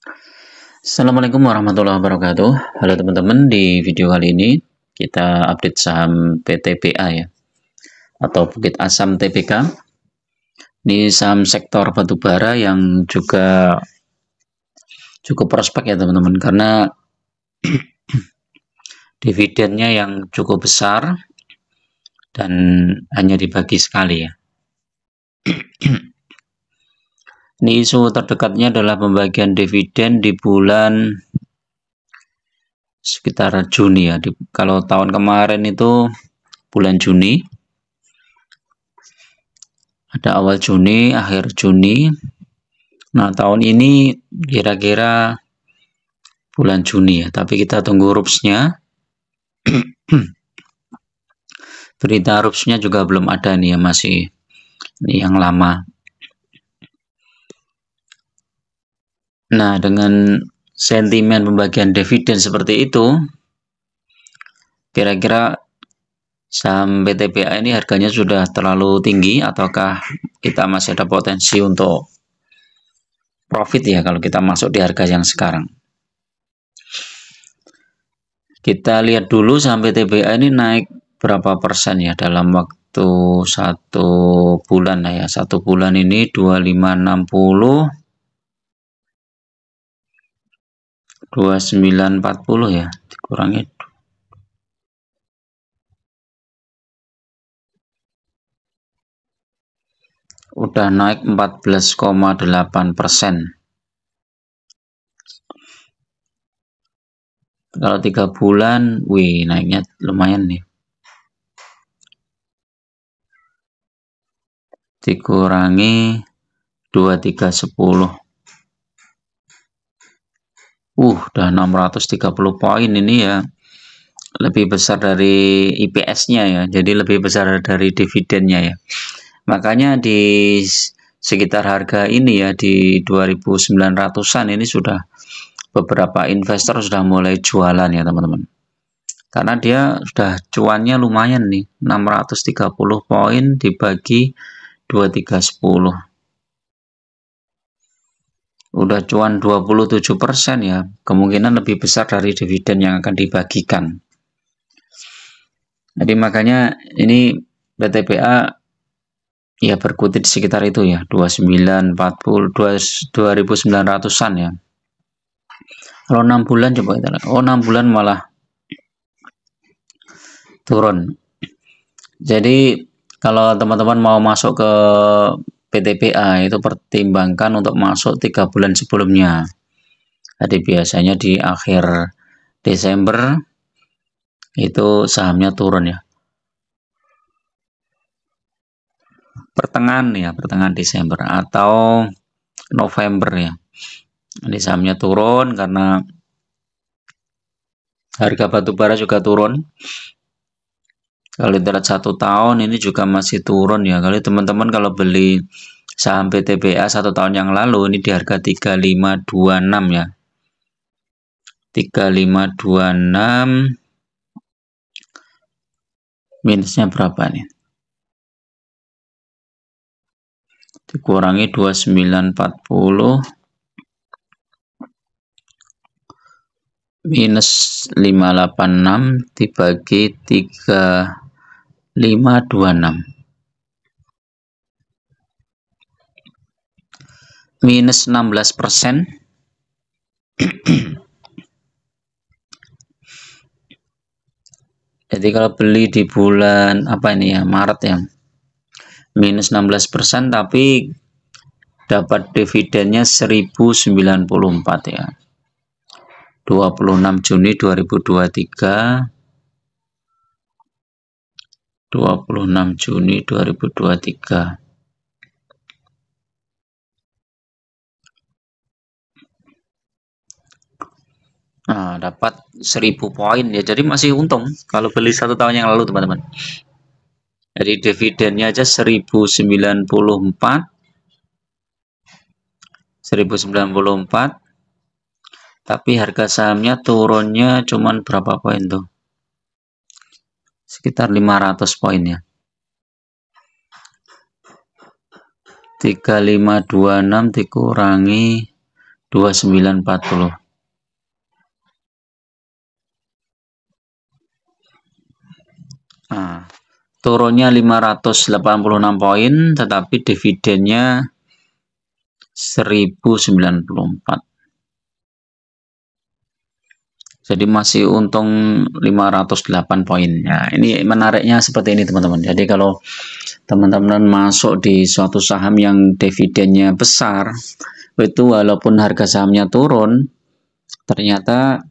Assalamualaikum warahmatullahi wabarakatuh. Halo teman-teman, di video kali ini kita update saham PTBA ya, atau Bukit Asam Tbk. Ini saham sektor batubara yang juga cukup prospek ya teman-teman, karena dividennya yang cukup besar dan hanya dibagi sekali ya. Ini isu terdekatnya adalah pembagian dividen di bulan sekitar Juni ya. Kalau tahun kemarin itu bulan Juni, ada awal Juni, akhir Juni. Nah, tahun ini kira-kira bulan Juni ya, tapi kita tunggu RUPS-nya. Berita RUPS-nya juga belum ada nih ya, masih ini yang lama. Nah, dengan sentimen pembagian dividen seperti itu, kira-kira saham PTBA ini harganya sudah terlalu tinggi ataukah kita masih ada potensi untuk profit ya kalau kita masuk di harga yang sekarang. Kita lihat dulu saham PTBA ini naik berapa persen ya dalam waktu 1 bulan ya. 1 bulan ini 2560, 2940 ya, dikurangi udah naik 14,8%. Kalau 3 bulan, wih naiknya lumayan nih. Dikurangi 2310. Udah 630 poin ini ya. Lebih besar dari IPS-nya ya. Jadi lebih besar dari dividennya ya. Makanya di sekitar harga ini ya, di 2900-an ini sudah beberapa investor sudah mulai jualan ya teman-teman. Karena dia sudah cuannya lumayan nih, 630 poin dibagi 2310. Udah cuan 27% ya, kemungkinan lebih besar dari dividen yang akan dibagikan. Jadi makanya ini PTBA ya berkutit di sekitar itu ya, 2940, 2900-an ya. Kalau 6 bulan coba kita lihat. Oh, 6 bulan malah turun. Jadi kalau teman-teman mau masuk ke PTBA itu pertimbangkan untuk masuk 3 bulan sebelumnya. Jadi biasanya di akhir Desember itu sahamnya turun ya. Pertengahan Desember atau November ya. Ini sahamnya turun karena harga batubara juga turun. Kalau lihat 1 tahun ini juga masih turun ya. Kalau teman-teman kalau beli saham PTBA 1 tahun yang lalu ini di harga 3526 ya. 3526 minusnya berapa nih? Dikurangi 2940 minus 586 dibagi 3526 minus 16%. Jadi kalau beli di bulan apa ini ya, Maret ya, minus 16%, tapi dapat dividennya 1094 ya. 26 Juni 2023, 26 Juni 2023. Nah, dapat 1000 poin ya, jadi masih untung kalau beli 1 tahun yang lalu teman-teman. Jadi dividennya aja 1094, tapi harga sahamnya turunnya cuman berapa poin tuh? Sekitar 500 poin ya. 3526 dikurangi 2940. Nah, turunnya 586 poin, tetapi dividennya 1094. Jadi masih untung 508 poin. Nah, ini menariknya seperti ini teman-teman. Jadi kalau teman-teman masuk di suatu saham yang dividennya besar, itu walaupun harga sahamnya turun, ternyata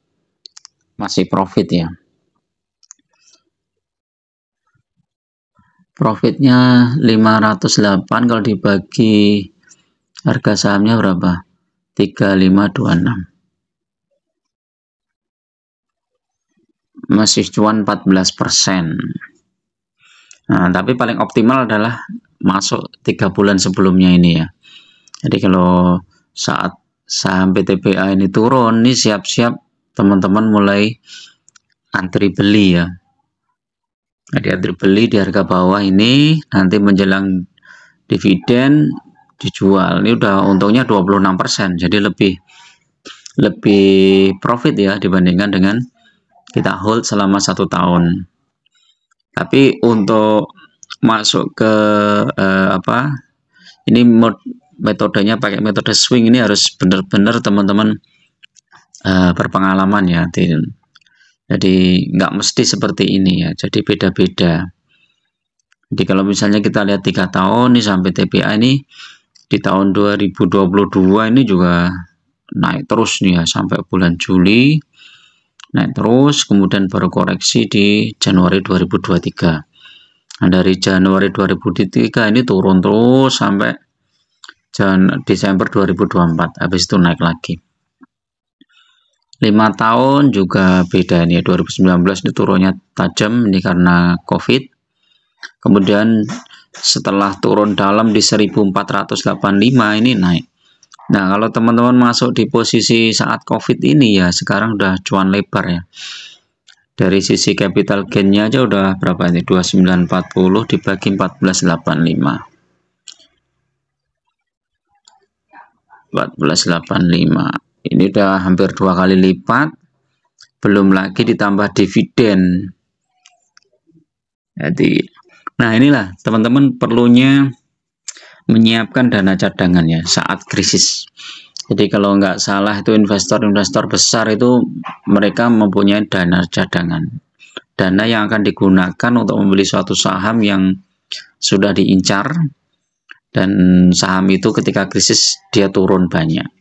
masih profit ya. Profitnya 508 kalau dibagi harga sahamnya berapa? 3526. Masih cuan 14%. Nah, tapi paling optimal adalah masuk 3 bulan sebelumnya ini ya. Jadi kalau saat saham PTBA ini turun, ini siap-siap teman-teman mulai antri beli ya. Jadi antri beli di harga bawah ini, nanti menjelang dividen dijual. Ini udah untungnya 26%, jadi lebih profit ya dibandingkan dengan kita hold selama 1 tahun. Tapi untuk masuk ke ini metodenya pakai metode swing, ini harus benar-benar teman-teman berpengalaman ya. Jadi nggak mesti seperti ini ya. Jadi beda-beda. Jadi kalau misalnya kita lihat 3 tahun nih sampai TPA ini di tahun 2022 ini juga naik terus nih ya sampai bulan Juli naik terus, kemudian baru koreksi di Januari 2023. Nah, dari Januari 2023 ini turun terus sampai Desember 2024, habis itu naik lagi. 5 tahun juga beda nih, 2019 ini turunnya tajam ini karena COVID. Kemudian setelah turun dalam di 1485 ini naik. Nah, kalau teman-teman masuk di posisi saat COVID ini ya, sekarang udah cuan lebar ya. Dari sisi capital gain-nya aja udah berapa ini? 2940 dibagi 1485. 1485. Ini udah hampir 2 kali lipat. Belum lagi ditambah dividen. Jadi, nah inilah teman-teman perlunya menyiapkan dana cadangan ya saat krisis. Jadi kalau nggak salah itu investor-investor besar itu mereka mempunyai dana cadangan. Dana yang akan digunakan untuk membeli suatu saham yang sudah diincar, dan saham itu ketika krisis dia turun banyak.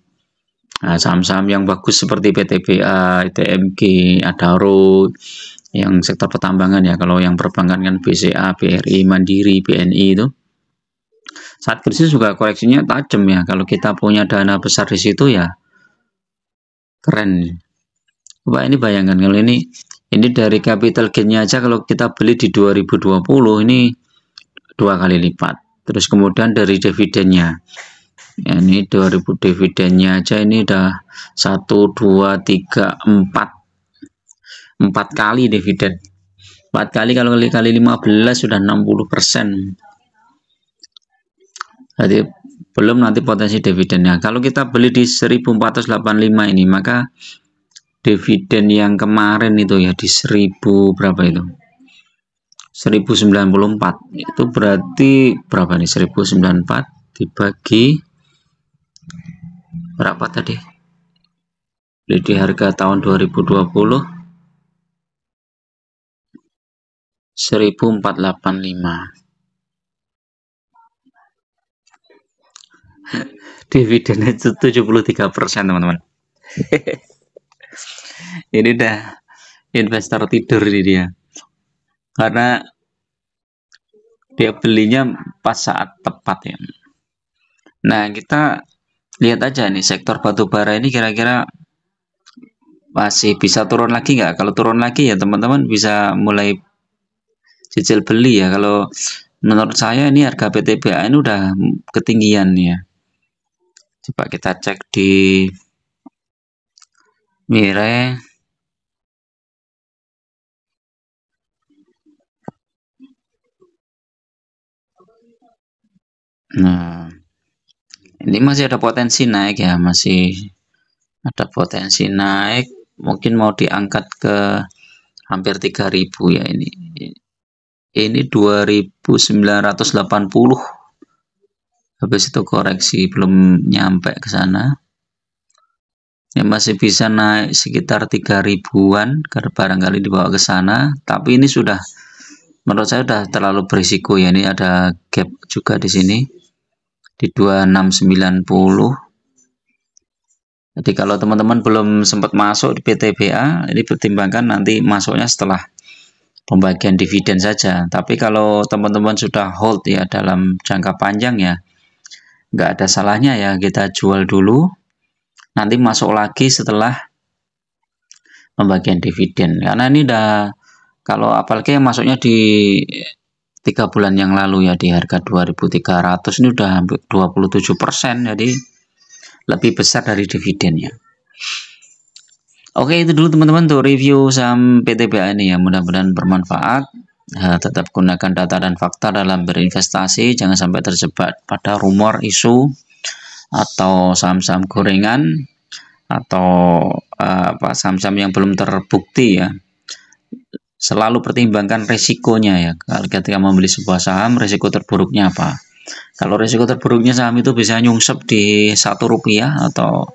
Nah, saham-saham yang bagus seperti PTBA, ITMG, Adaro, yang sektor pertambangan ya. Kalau yang perbankan kan BCA, BRI, Mandiri, BNI itu. Saat krisis juga koreksinya tajam ya. Kalau kita punya dana besar di situ ya keren. Coba ini bayangkan kalau ini dari capital gain-nya aja kalau kita beli di 2020 ini 2 kali lipat. Terus kemudian dari dividennya. Ya, ini 2000 dividennya aja ini udah 1, 2, 3, 4 kali dividen. 4 kali kalau kali 15 sudah 60%. Jadi belum nanti potensi dividennya. Kalau kita beli di 1485 ini, maka dividen yang kemarin itu ya di 1000 berapa itu? 1094. Itu berarti berapa nih? 1094 dibagi berapa tadi? Di harga tahun 2020 1485. Dividennya itu 73% teman-teman. Ini udah investor tidur ini dia. Karena dia belinya pas saat tepat ya. Nah, kita lihat aja nih sektor batubara ini kira-kira masih bisa turun lagi nggak? Kalau turun lagi ya teman-teman bisa mulai cicil beli ya. Kalau menurut saya ini harga PTBA ini udah ketinggian ya. Coba kita cek di Mire. Nah, ini masih ada potensi naik ya, masih ada potensi naik, mungkin mau diangkat ke hampir 3.000 ya ini. Ini 2.980. Habis itu koreksi belum nyampe ke sana. Ya masih bisa naik sekitar 3.000-an karena barangkali dibawa ke sana, tapi ini sudah menurut saya sudah terlalu berisiko ya. Ini ada gap juga di sini di 2690. Jadi kalau teman-teman belum sempat masuk di PTBA, ini pertimbangkan nanti masuknya setelah pembagian dividen saja. Tapi kalau teman-teman sudah hold ya dalam jangka panjang ya, nggak ada salahnya ya kita jual dulu, nanti masuk lagi setelah pembagian dividen. Karena ini udah, kalau apalagi yang masuknya di 3 bulan yang lalu ya di harga 2.300, ini udah hampir 27%, jadi lebih besar dari dividennya. Oke, itu dulu teman-teman untuk review saham PTBA ini ya, mudah-mudahan bermanfaat. Tetap gunakan data dan fakta dalam berinvestasi, jangan sampai terjebak pada rumor, isu, atau saham-saham gorengan, atau saham-saham yang belum terbukti ya. Selalu pertimbangkan risikonya ya, ketika membeli sebuah saham, risiko terburuknya apa. Kalau risiko terburuknya saham itu bisa nyungsep di Rp1 atau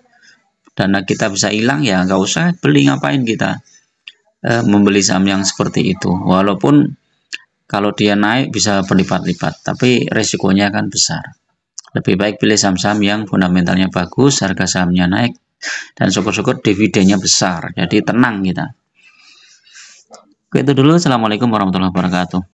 dana kita bisa hilang, ya nggak usah beli, ngapain kita membeli saham yang seperti itu. Walaupun kalau dia naik bisa berlipat-lipat, tapi risikonya kan besar. Lebih baik pilih saham-saham yang fundamentalnya bagus, harga sahamnya naik, dan syukur-syukur dividennya besar, jadi tenang kita. Oke, itu dulu. Assalamualaikum warahmatullahi wabarakatuh.